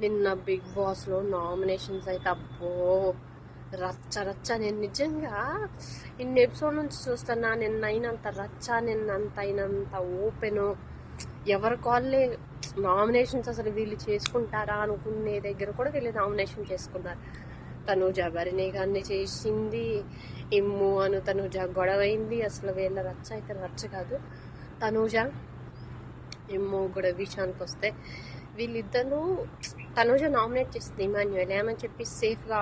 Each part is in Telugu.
నిన్న బిగ్ బాస్లో నామినేషన్స్ అయితే అబ్బో రచ్చ రచ్చ. నేను నిజంగా ఇన్ని ఎపిసోడ్ నుంచి చూస్తున్నా, నిన్న అయినంత రచ్చ, నిన్నంత అయినంత ఓపెను, ఎవరి కాళ్ళే నామినేషన్స్ అసలు వీళ్ళు చేసుకుంటారా అనుకునే దగ్గర కూడా వీళ్ళు నామినేషన్ చేసుకున్నారు. తనూజ భరణి గారిని చేసింది, ఇమ్ము అను తనూజ గొడవైంది. అసలు వీళ్ళ రచ్చ అయితే రచ్చ కాదు. తనూజ ఇమ్ము గొడవ విషయానికి వస్తే వీళ్ళిద్దరూ తనూజ నామినేట్ చేసింది ఇమాన్యుయల్ ఏమని చెప్పి సేఫ్గా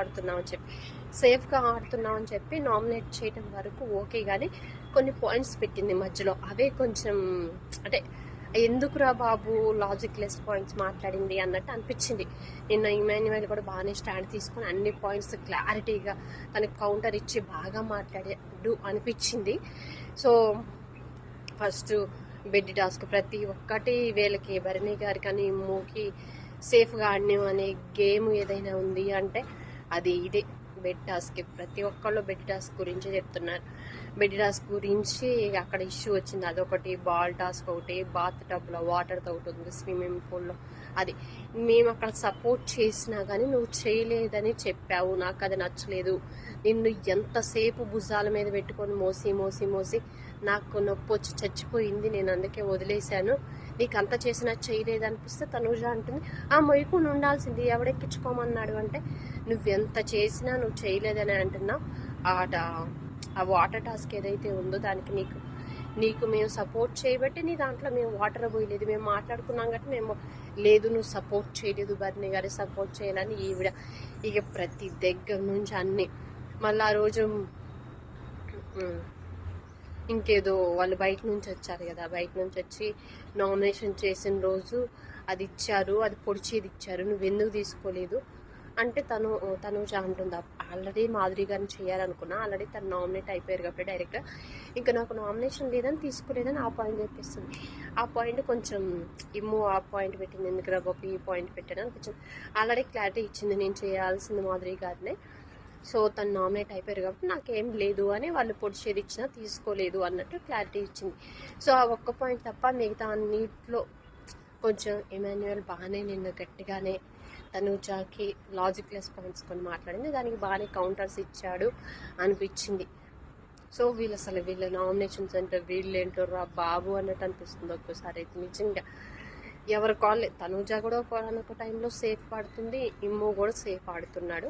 ఆడుతున్నామని చెప్పి నామినేట్ చేయడం వరకు ఓకే, కానీ కొన్ని పాయింట్స్ పెట్టింది మధ్యలో. అవే కొంచెం అంటే ఎందుకురా బాబు లాజిక్ లెస్ పాయింట్స్ మాట్లాడింది అన్నట్టు అనిపించింది. నిన్న ఇమాన్యుయల్ కూడా బాగానే స్టాండ్ తీసుకొని అన్ని పాయింట్స్ క్లారిటీగా తనకి కౌంటర్ ఇచ్చి బాగా మాట్లాడాడు అనిపించింది. సో ఫస్ట్ బెడ్ టాస్క్ ప్రతి ఒక్కటి వీళ్ళకి భరణి గారి కానీ ఇమ్ముకి సేఫ్గా ఆడినాం అనే గేమ్ ఏదైనా ఉంది అంటే అది ఇదే బెడ్ టాస్క్. ప్రతి ఒక్కళ్ళు బెడ్ టాస్క్ గురించి చెప్తున్నారు. బెడ్ టాస్క్ గురించి అక్కడ ఇష్యూ వచ్చింది. అదొకటి, బాల్ టాస్క్ ఒకటి, బాత్ టబ్లో వాటర్తో ఒకటి ఉంది, స్విమ్మింగ్ పూల్లో. అది మేము అక్కడ సపోర్ట్ చేసినా కానీ నువ్వు చేయలేదని చెప్పావు, నాకు అది నచ్చలేదు. నిన్ను ఎంతసేపు భుజాల మీద పెట్టుకొని మోసి నాకు నొప్పి వచ్చి చచ్చిపోయింది, నేను అందుకే వదిలేశాను, నీకు అంత చేసినా చేయలేదనిపిస్తే తనూజ అంటుంది ఆ మొయ్యకుండా ఉండాల్సింది, ఎవడెక్కించుకోమన్నాడు అంటే నువ్వెంత చేసినా నువ్వు చేయలేదని అంటున్నావు. ఆ వాటర్ టాస్క్ ఏదైతే ఉందో దానికి నీకు మేము సపోర్ట్ చేయబట్టి నీ దాంట్లో మేము వాటర్ పోయలేదు, మేము మాట్లాడుకున్నాం కాబట్టి మేము లేదు నువ్వు సపోర్ట్ చేయలేదు, భరణి గారి సపోర్ట్ చేయాలని ఈవిడ ఇక ప్రతి దగ్గర నుంచి అన్నీ. మళ్ళీ ఆ రోజు ఇంకేదో వాళ్ళు బయట నుంచి వచ్చారు కదా, బయట నుంచి వచ్చి నామినేషన్ చేసిన రోజు అది ఇచ్చారు, అది పొడిచేది ఇచ్చారు, నువ్వు ఎందుకు తీసుకోలేదు అంటే తనూజ అంటుంది ఆల్రెడీ మాధురి గారిని చేయాలనుకున్నా, ఆల్రెడీ తను నామినేట్ అయిపోయారు కాబట్టి డైరెక్ట్గా ఇంకా నాకు నామినేషన్ లేదని తీసుకోలేదని ఆ పాయింట్ చెప్పిస్తుంది. ఆ పాయింట్ కొంచెం ఇమ్ము ఆ పాయింట్ పెట్టింది, ఎందుకు రా బాబు ఈ పాయింట్ పెట్టాను అనిపించింది. ఆల్రెడీ క్లారిటీ ఇచ్చింది నేను చేయాల్సింది మాధురి గారినే, సో తను నామినేట్ అయిపోయారు కాబట్టి నాకేం లేదు అని వాళ్ళు పొడిచేది ఇచ్చినా తీసుకోలేదు అన్నట్టు క్లారిటీ ఇచ్చింది. సో ఆ ఒక్క పాయింట్ తప్ప మిగతా అన్నిట్లో కొంచెం ఇమాన్యుయల్ బాగానే నిన్న గట్టిగానే తనూజాకి లాజిక్ లెస్ పాయింట్స్ కొన్ని మాట్లాడింది, దానికి బాగానే కౌంటర్స్ ఇచ్చాడు అనిపించింది. సో వీళ్ళ నామినేషన్స్ అంటే వీళ్ళేంటో రా బాబు అన్నట్టు అనిపిస్తుంది ఒక్కోసారి అయితే నిజంగా. ఎవరి కాల్ తనూజ కూడా ఒక టైంలో సేఫ్ ఆడుతుంది, ఇమ్ము కూడా సేఫ్ ఆడుతున్నాడు.